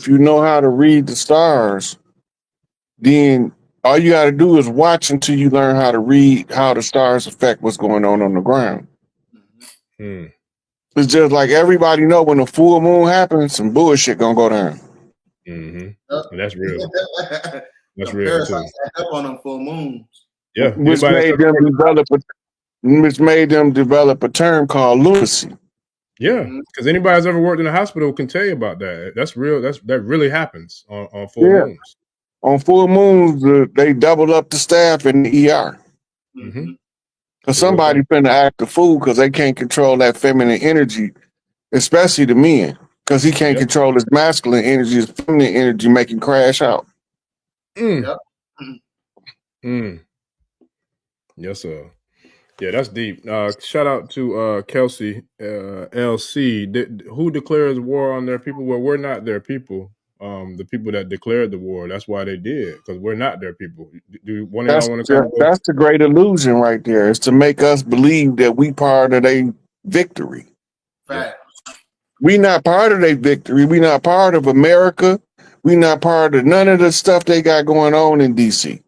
if you know how to read the stars, then all you got to do is watch until you learn how to read how the stars affect what's going on the ground. Hmm. It's just like everybody know when a full moon happens, some bullshit gonna go down. Mm-hmm. That's real. That's real too. Up on them full moons. Yeah. Which made them develop a term called lunacy. Yeah, because anybody's ever worked in a hospital can tell you about that. That's real. That really happens on full moons. On full moons, they double up the staff in the ER. Mm-hmm. Because somebody finna act a fool because they can't control that feminine energy, especially the men. Because he can't control his masculine energy, his feminine energy making crash out. Yes, sir. Yeah, that's deep. Shout out to Kelsey LC. Who declares war on their people? Well, we're not their people. The people that declared the war, that's why they did, because we're not their people. Do one of y'all want to? That's the great illusion right there. It's to make us believe that we part of their victory. Fact. We not part of their victory. We not part of America. We not part of none of the stuff they got going on in DC.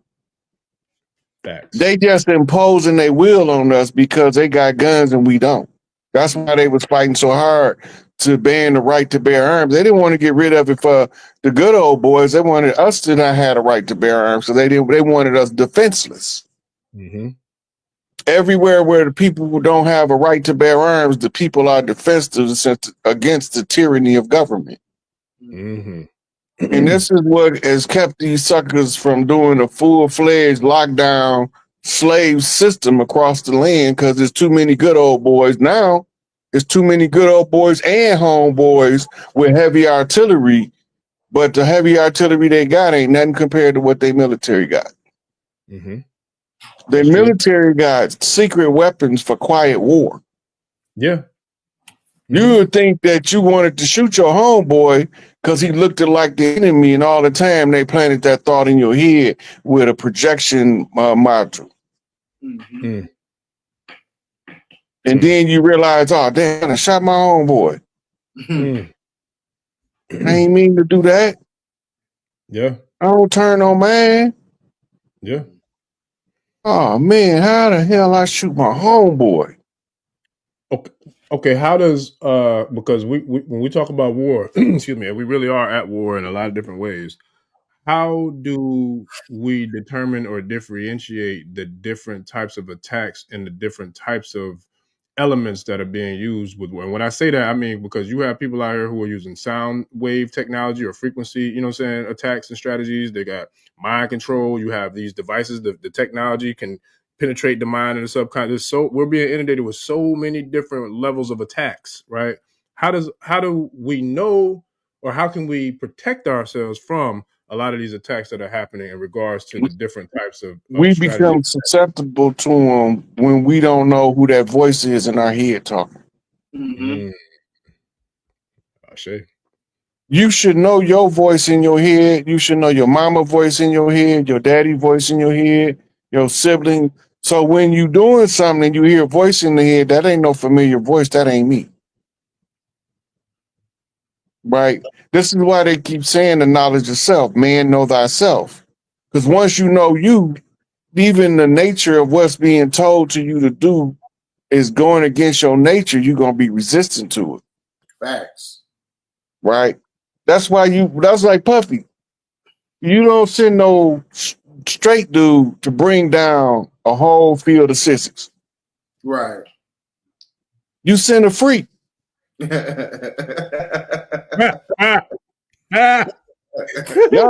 Facts. They just imposing their will on us because they got guns and we don't. That's why they was fighting so hard to ban the right to bear arms. They didn't want to get rid of it for the good old boys. They wanted us to not have a right to bear arms, so they wanted us defenseless. Mm-hmm. Everywhere where the people who don't have a right to bear arms, the people are defenseless against the tyranny of government. Mm-hmm. And this is what has kept these suckers from doing a full-fledged lockdown slave system across the land, because there's too many good old boys. Now, there's too many good old boys and homeboys with heavy artillery, but the heavy artillery they got ain't nothing compared to what they military got. Mm-hmm. Their military got secret weapons for quiet war. Yeah. You would think that you wanted to shoot your homeboy because he looked like the enemy, and all the time they planted that thought in your head with a projection module. Mm-hmm. And then you realize, oh, damn, I shot my homeboy. I ain't mean to do that. Yeah. I don't turn on man. Yeah. Oh, man, how the hell I shoot my homeboy? Okay, how does because we when we talk about war, excuse me, we really are at war in a lot of different ways. How do we determine or differentiate the different types of attacks and the different types of elements that are being used with war? And when I say that, I mean because you have people out here who are using sound wave technology or frequency, you know what I'm saying, attacks and strategies. They got mind control. You have these devices, the technology can penetrate the mind and the subconscious. So we're being inundated with so many different levels of attacks, right? How do we know, or how can we protect ourselves from a lot of these attacks that are happening in regards to the different types of we become susceptible to them when we don't know who that voice is in our head talking. You should know your voice in your head. You should know your mama voice in your head, your daddy voice in your head, your sibling. So when you doing something and you hear a voice in the head, that ain't no familiar voice. That ain't me. Right? This is why they keep saying the knowledge of self. Man, know thyself. Because once you know you, even the nature of what's being told to you to do is going against your nature, you're going to be resistant to it. Facts. Right? That's like Puffy. You don't send no straight dude to bring down a whole field of sissies. Right. You send a freak. Y'all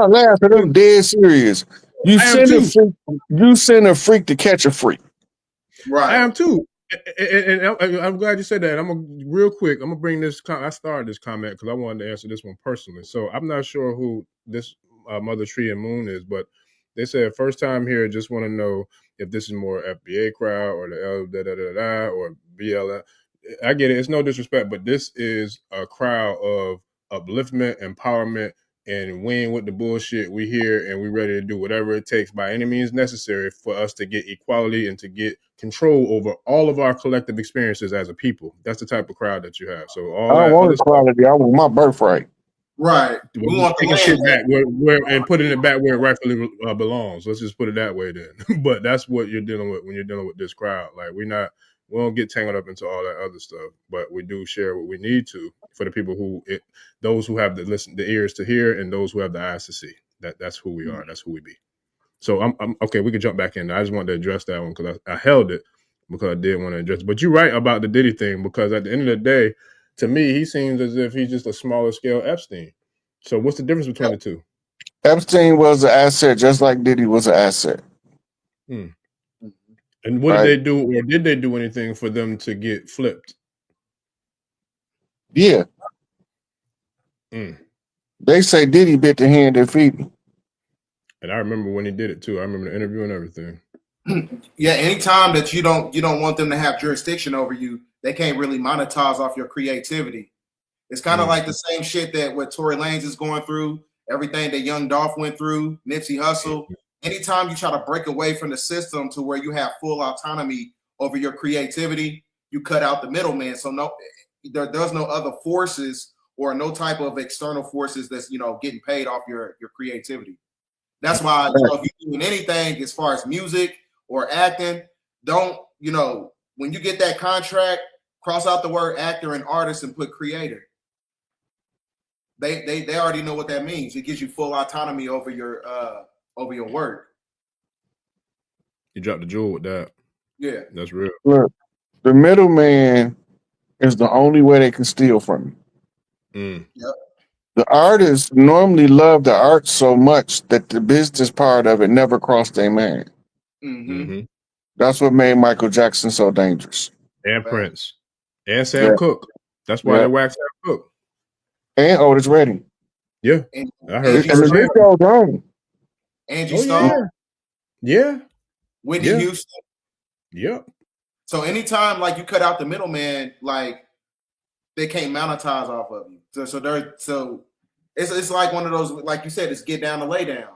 laughing, I'm dead serious. You send a freak to catch a freak. Right. I am too. And I'm glad you said that. Real quick, I'm gonna bring this. I started this comment because I wanted to answer this one personally. So I'm not sure who this Mother Tree and Moon is, but they said first time here. Just want to know if this is more FBA crowd or the L or BL. I get it. It's no disrespect, but this is a crowd of upliftment, empowerment, and win with the bullshit. We here and we ready to do whatever it takes by any means necessary for us to get equality and to get control over all of our collective experiences as a people. That's the type of crowd that you have. So all I don't that want other equality. I want my birthright. Right. We want the taking shit land. back where and putting it back where it rightfully belongs. Let's just put it that way then. But that's what you're dealing with when you're dealing with this crowd. Like we don't get tangled up into all that other stuff, but we do share what we need to for the people those who have the ears to hear and those who have the eyes to see. That's who we are. That's who we be. So I'm okay. We can jump back in. I just wanted to address that one because I held it because I did want to address it. But you're right about the Diddy thing because at the end of the day, to me, he seems as if he's just a smaller scale Epstein. So what's the difference between the two? Epstein was an asset, just like Diddy was an asset. And what did they do, or did they do anything for them to get flipped? Yeah. They say Diddy bit the hand that feed him. And I remember when he did it too. I remember the interview and everything. Yeah, anytime that you don't want them to have jurisdiction over you, they can't really monetize off your creativity. It's kind of like the same shit that what Tory Lanez is going through, everything that Young Dolph went through, Nipsey Hussle. Anytime you try to break away from the system to where you have full autonomy over your creativity, you cut out the middleman. So there's no other forces or no type of external forces that's getting paid off your creativity. That's why if you're doing anything as far as music or acting, don't when you get that contract, cross out the word actor and artist and put creator. They already know what that means. It gives you full autonomy over your work. You dropped the jewel with that. Yeah, that's real. Look, the middleman is the only way they can steal from you. Yep. The artists normally love the art so much that the business part of it never crossed their mind. That's what made Michael Jackson so dangerous. And Prince. And Sam Cooke. That's why they waxed Sam Cooke. And Otis Redding. Yeah. I heard. And the list goes on. Angie Stone. Yeah. Whitney Houston. Yep. So anytime like you cut out the middleman, like they can't monetize off of you. So it's like one of those, like you said, it's get down to lay down.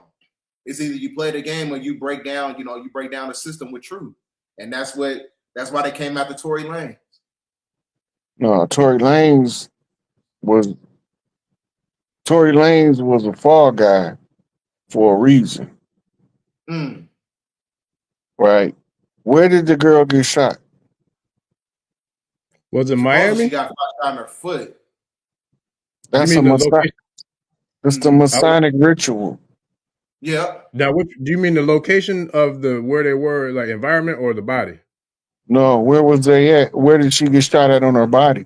It's either you play the game or you break down the system with truth. And that's why they came after Tory Lanez. No, Tory Lanez was a fall guy for a reason. Right. Where did the girl get shot? Was it Miami? She got shot in her foot. That's a Masonic. It's the Masonic ritual. Yeah. Now, do you mean the location of where they were, like environment, or the body? No, where was they at? Where did she get shot at on her body?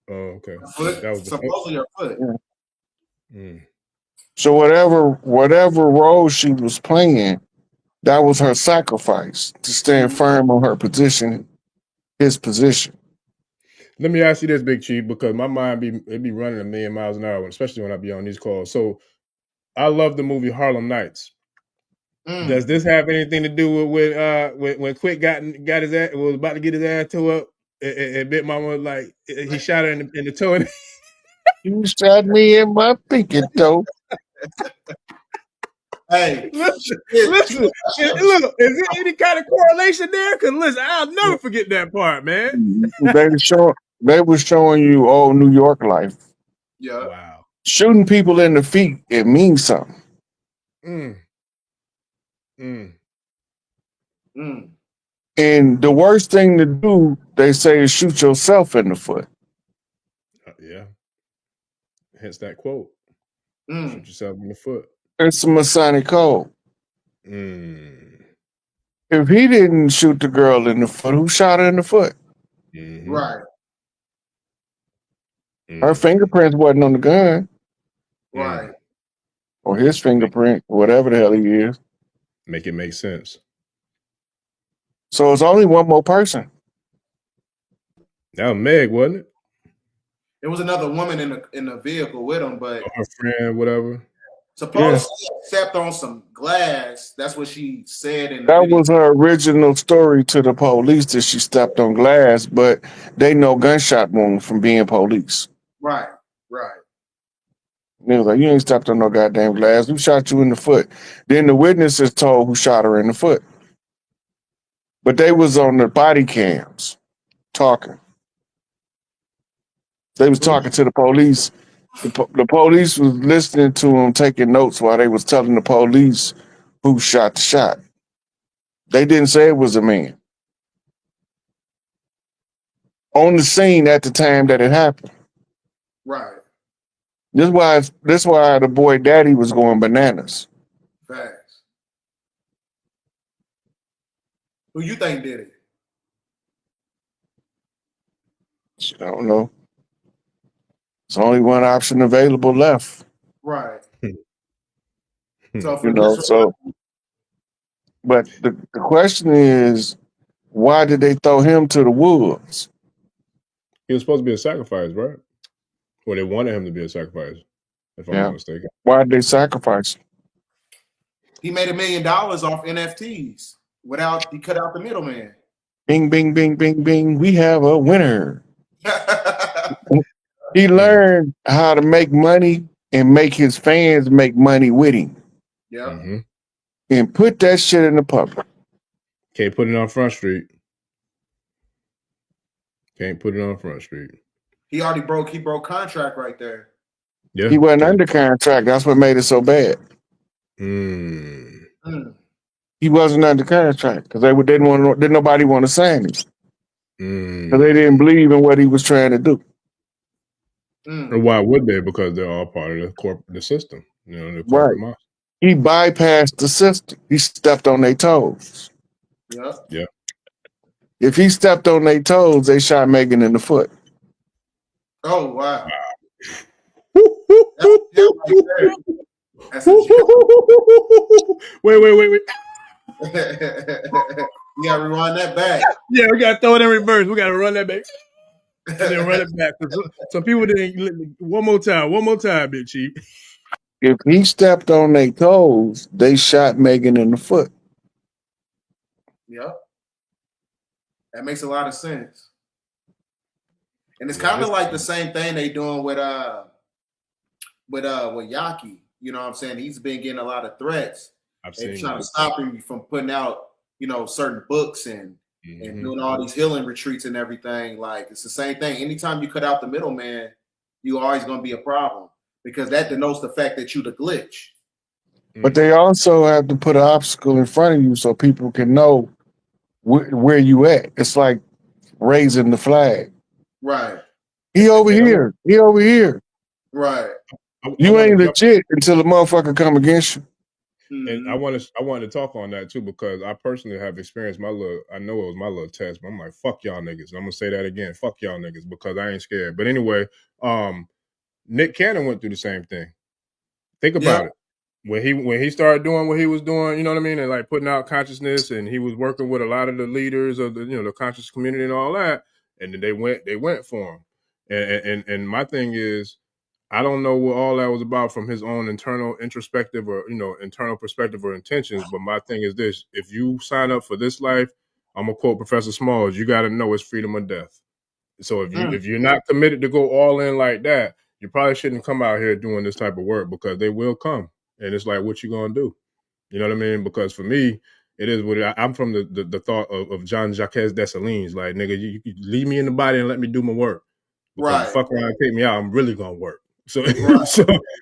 Oh, okay. Foot, that was supposedly her foot. Yeah. So whatever role she was playing, that was her sacrifice to stand firm on her position, his position. Let me ask you this, Big Chief, because my mind be running 1,000,000 miles an hour, especially when I be on these calls. So I love the movie Harlem Nights. Does this have anything to do with when Quick was about to get his ass tore up and Big Mama like he shot her in the toe? You shot me in my pinky toe. Hey, listen. Look, is there any kind of correlation there? Because listen, I'll never forget that part, man. They were showing you old New York life. Yeah. Wow. Shooting people in the feet, it means something. And the worst thing to do, they say, is shoot yourself in the foot. Yeah. Hence that quote. Shoot yourself in the foot. It's a Masonic code. If he didn't shoot the girl in the foot, who shot her in the foot? Right. Her fingerprints wasn't on the gun. Right. Or his fingerprint, whatever the hell he is. Make it make sense. So it's only one more person. That was Meg, wasn't it? There was another woman in the vehicle with him, but her friend, whatever. Supposedly she stepped on some glass. That's what she said in the That video. was her original story to the police, that she stepped on glass, but they know gunshot wound from being police. Right. And they was like, you ain't stepped on no goddamn glass. Who shot you in the foot? Then the witnesses told who shot her in the foot. But they was on the body cams talking. They was talking to the police The police was listening to him, taking notes while they was telling the police who shot the shot. They didn't say it was a man on the scene at the time that it happened. Right. This why the boy daddy was going bananas. Facts. Who you think did it? I don't know. There's only one option available left. Right. So for You know, this, so but the question is, why did they throw him to the wolves? He was supposed to be a sacrifice, right? Or they wanted him to be a sacrifice, if I'm not mistaken. Why did they sacrifice him? he made $1 million off NFTs without he cut out the middleman. Bing, bing, bing, bing, bing. We have a winner. He learned how to make money and make his fans make money with him. Yeah. Mm-hmm. And put that shit in the public. Can't put it on Front Street. Can't put it on Front Street. He already broke contract right there. Yeah. He wasn't under contract. That's what made it so bad. Mm. He wasn't under contract because didn't nobody want to sign him. Because they didn't believe in what he was trying to do. And why would they? Because they're all part of the system. You know, the corporate model. He bypassed the system. He stepped on their toes. Yeah. Yeah. If he stepped on their toes, they shot Megan in the foot. Oh wow. That's wait. You gotta rewind that back. Yeah, we gotta throw it in reverse. We gotta run that back. And then run it back. Some people didn't. One more time, Big Chief. If he stepped on their toes, they shot Megan in the foot. Yep. That makes a lot of sense. And it's kind of like the same thing they doing with Yaki. You know what I'm saying? He's been getting a lot of threats. They're trying to stop him from putting out, certain books and doing all these healing retreats and everything. Like, it's the same thing. Anytime you cut out the middleman, you're always going to be a problem because that denotes the fact that you the glitch. But they also have to put an obstacle in front of you so people can know where you at. It's like raising the flag. Right. He over here. He over here. Right. You ain't legit until the motherfucker come against you. And I wanted to talk on that too because I personally have experienced I know it was my little test, but I'm like, fuck y'all niggas. And I'm gonna say that again, fuck y'all niggas, because I ain't scared. But anyway, Nick Cannon went through the same thing. Think about it. When he started doing what he was doing, you know what I mean, and like putting out consciousness, and he was working with a lot of the leaders of the conscious community and all that, and then they went for him. And my thing is, I don't know what all that was about from his own internal introspective or internal perspective or intentions. But my thing is this: if you sign up for this life, I'm gonna quote Professor Smalls, you got to know it's freedom or death. So if you're not committed to go all in like that, you probably shouldn't come out here doing this type of work because they will come. And it's like, what you gonna do? You know what I mean? Because for me, it is what I'm from the thought of John Jacques Dessalines. Like, nigga, you leave me in the body and let me do my work. Because you fuck around and take me out, I'm really gonna work. So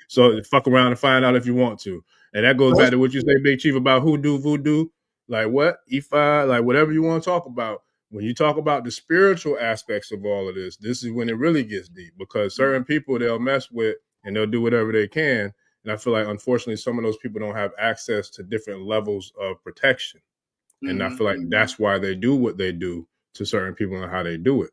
so fuck around and find out if you want to. And that goes back to what you say, Big Chief, about hoodoo, voodoo, like what? Ifa, like whatever you want to talk about. When you talk about the spiritual aspects of all of this is when it really gets deep, because certain people they'll mess with and they'll do whatever they can. And I feel like, unfortunately, some of those people don't have access to different levels of protection. And I feel like that's why they do what they do to certain people and how they do it.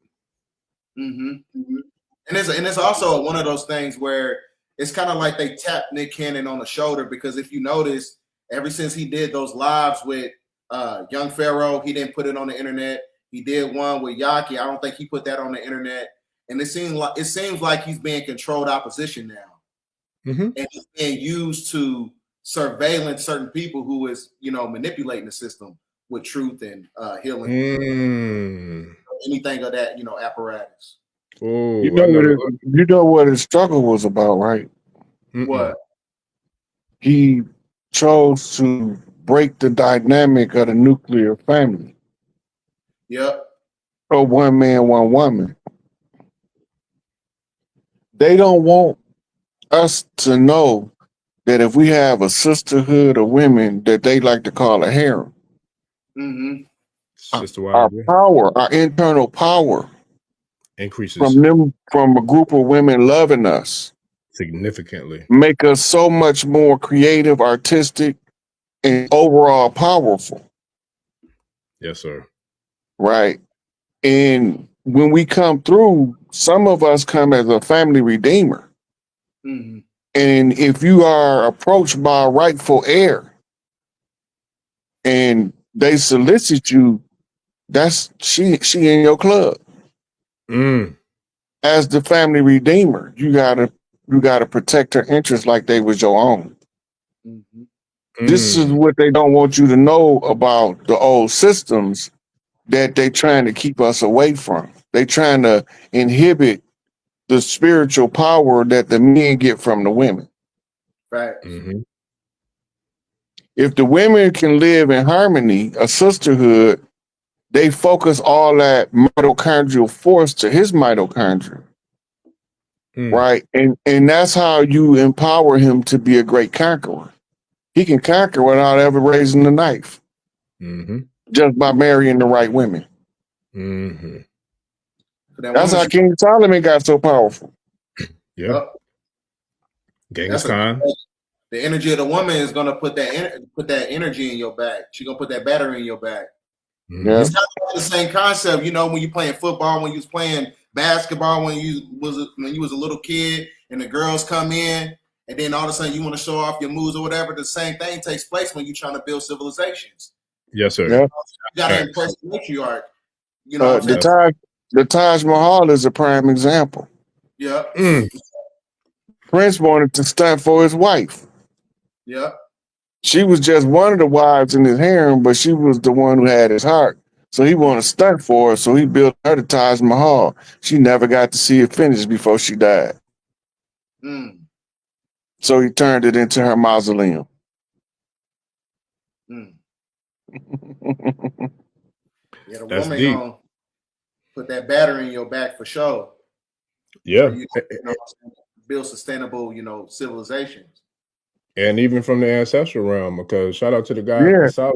And it's also one of those things where it's kind of like they tap Nick Cannon on the shoulder, because if you notice, ever since he did those lives with Young Pharaoh, he didn't put it on the internet. He did one with Yaki. I don't think he put that on the internet. And it seems like he's being controlled opposition now. And he's being used to surveillance certain people who is, manipulating the system with truth and healing. Anything of that, apparatus. Oh, you know what his struggle was about, right? What? He chose to break the dynamic of the nuclear family. Yep. Or one man, one woman. They don't want us to know that if we have a sisterhood of women that they like to call a harem, Mm-hmm. Sister our Wives, yeah. power, our internal power Increases from them, from a group of women loving us, significantly. make us so much more creative, artistic, and overall powerful, Yes, sir. right? And when we come through, some of us come as a family redeemer. Mm-hmm. And if you are approached by a rightful heir and they solicit you, that's she in your club. Mm. As the family redeemer, you gotta protect her interests like they was your own. Mm-hmm. This is Mm. what they don't want you to know about the old systems that they trying to keep us away from. They trying to inhibit the spiritual power that the men get from the women. Facts. Mm-hmm. If the women can live in harmony, a sisterhood, they focus all that mitochondrial force to his mitochondria, Mm. right? And that's how you empower him to be a great conqueror. He can conquer without ever raising the knife, Mm-hmm. just by marrying the right women. Mm-hmm. So that That's woman, how King Solomon got so powerful. Yeah. Genghis that's Khan. the energy of the woman is gonna put that energy in your back. She's gonna put that battery in your back. Mm-hmm. Yeah. It's kind of like the same concept, you know, when you're playing football, when you was playing basketball, when you was a little kid, and the girls come in, and then all of a sudden you want to show off your moves or whatever. The same thing takes place when you're trying to build civilizations. Yes, sir. Yeah. You got to Facts. impress the matriarch. You know what I'm saying? The Taj Mahal is a prime example. Yeah, Mm. Prince wanted to stunt for his wife. yeah. She was just one of the wives in his harem, but she was the one who had his heart. So he wanted to stunt for her, so he built her the Taj Mahal. She never got to see it finished before she died. Mm, So he turned it into her mausoleum. mm. Yeah, the That's woman deep. gonna put that battery in your back for sure. Yeah. For you, build sustainable, civilizations. And even from the ancestral realm, because shout out to the guy Yeah. Kasala.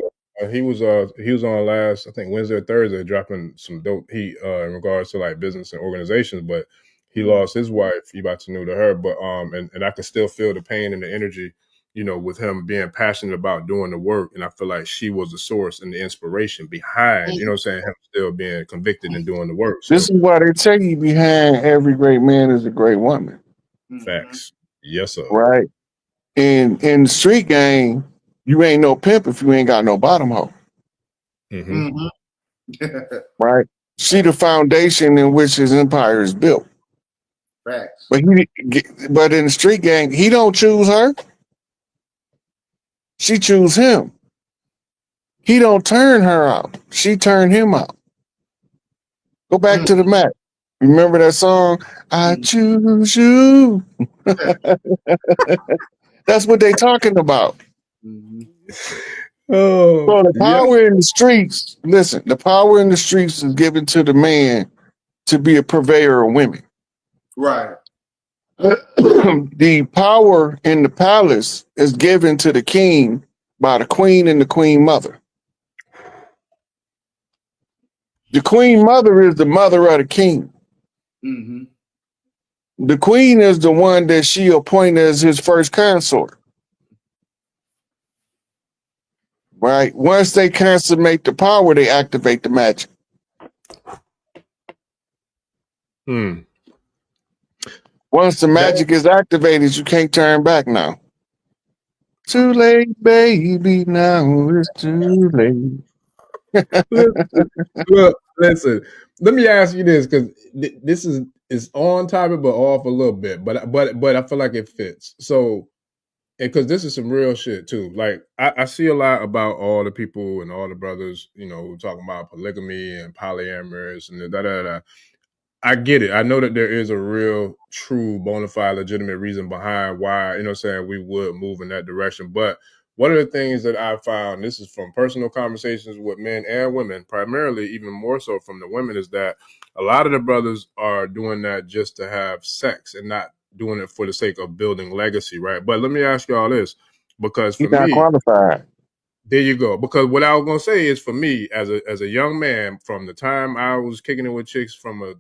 He was on last, I think, Wednesday or Thursday, dropping some dope heat in regards to like business and organizations. But he lost his wife. He about to new to her, but and I could still feel the pain and the energy, with him being passionate about doing the work. And I feel like she was the source and the inspiration behind, what I'm saying, him still being convicted and doing the work. So This is why they tell you behind every great man is a great woman, facts, yes sir. right? In the street game, you ain't no pimp if you ain't got no bottom hoe, Mm-hmm. right? She the foundation in which his empire is built. Facts. But but in the street gang, he don't choose her. She choose him. He don't turn her out. She turned him out. Go back to the map. Remember that song? I choose you. That's what they talking about. Oh So the yeah. power in the streets, listen, the power in the streets is given to the man to be a purveyor of women. Right. The power in the palace is given to the king by the queen and the queen mother. The queen mother is the mother of the king. Mm-hmm. The queen is the one that she appointed as his first consort. Right? Once they consummate the power, they activate the magic. Hmm. Once the magic is activated, you can't turn back now. Too late, baby. Now it's too late. Look, listen. Let me ask you this, because this is on topic but off a little bit, but I feel like it fits. So, and because this is some real shit too. Like I see a lot about all the people and all the brothers, who talking about polygamy and polyamorous and da da da. I get it. I know that there is a real, true, bona fide, legitimate reason behind why, we would move in that direction. But one of the things that I found, this is from personal conversations with men and women, primarily even more so from the women, is that a lot of the brothers are doing that just to have sex and not doing it for the sake of building legacy, right? But let me ask y'all this, because for He's not me, qualified. there you go. Because what I was gonna say is, for me, as a young man, from the time I was kicking it with chicks from a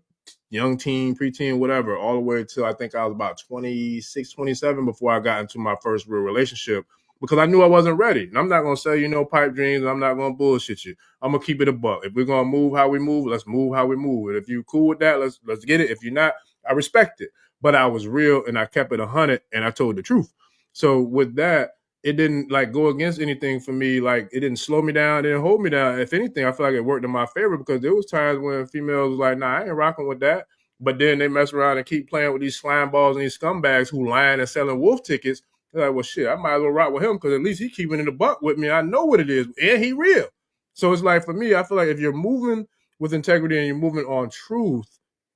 young teen, preteen, whatever, all the way till I think I was about 26, 27 before I got into my first real relationship, because I knew I wasn't ready. And I'm not gonna sell you no pipe dreams, and I'm not gonna bullshit you. I'm gonna keep it a buck. If we're gonna move how we move, let's move how we move. And if you cool with that, let's get it. If you're not, I respect it. But I was real and I kept it 100 and I told the truth. So with that, it didn't like go against anything for me. Like, it didn't slow me down, it didn't hold me down. If anything, I feel like it worked in my favor, because there was times when females was like, nah, I ain't rocking with that. But then they mess around and keep playing with these slime balls and these scumbags who lying and selling wolf tickets. They're like, well, shit, I might as well rock with him, because at least he keeping it a buck with me. I know what it is, and he real. So it's like, for me, I feel like if you're moving with integrity and you're moving on truth,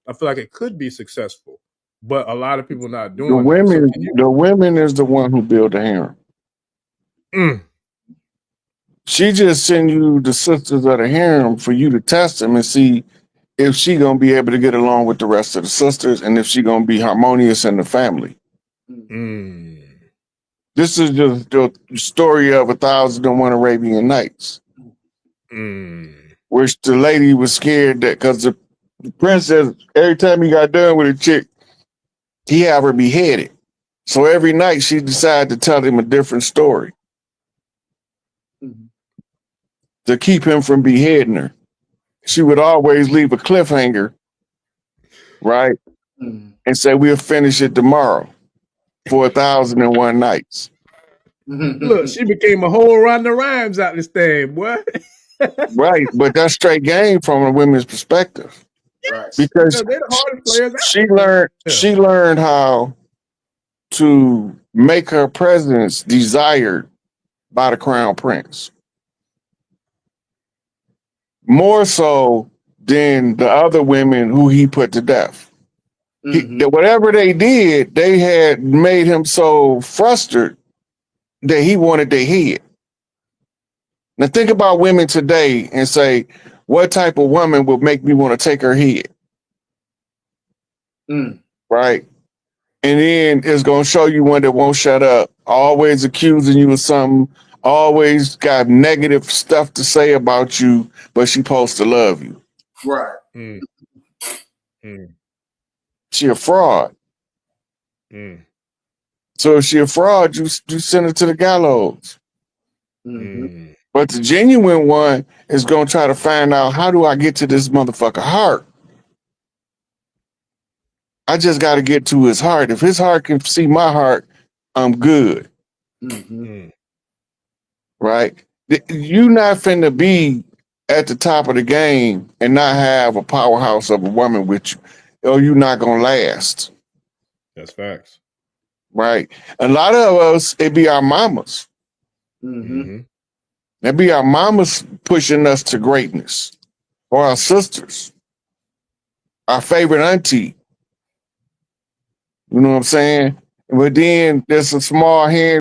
I feel like it could be successful. But a lot of people not The doing that. So women, can you? the women is the one who built the harem. She just send you the sisters of the harem for you to test them and see if she gonna be able to get along with the rest of the sisters and if she gonna be harmonious in the family. This is just the story of 1,001 Arabian Nights, which the lady was scared that because the princess, every time he got done with a chick, he have her beheaded. So every night she decided to tell him a different story to keep him from beheading her. She would always leave a cliffhanger, right? And say, we'll finish it tomorrow for 1,001 nights. Look, she became a whole Ronda Rhymes out this thing, boy. Right, but that's straight game from a women's perspective. Right. Because they're the hardest players out. she learned how to make her presence desired by the crown prince. More so than the other women who he put to death. Whatever they did, they had made him so frustrated that he wanted their head. Now think about women today and say, what type of woman would make me want to take her head? Right? And then it's going to show you one that won't shut up, always accusing you of something, always got negative stuff to say about you, but she supposed to love you. Right. She a fraud. So if she a fraud, you send her to the gallows. But the genuine one is going to try to find out, how do I get to this motherfucker heart? I just got to get to his heart. If his heart can see my heart, I'm good. Right? You not finna be at the top of the game and not have a powerhouse of a woman with you, or you not gonna last. That's facts. Right? A lot of us, it be our mamas. It be our mamas pushing us to greatness, or our sisters, our favorite auntie. You know what I'm saying? But then there's a small hand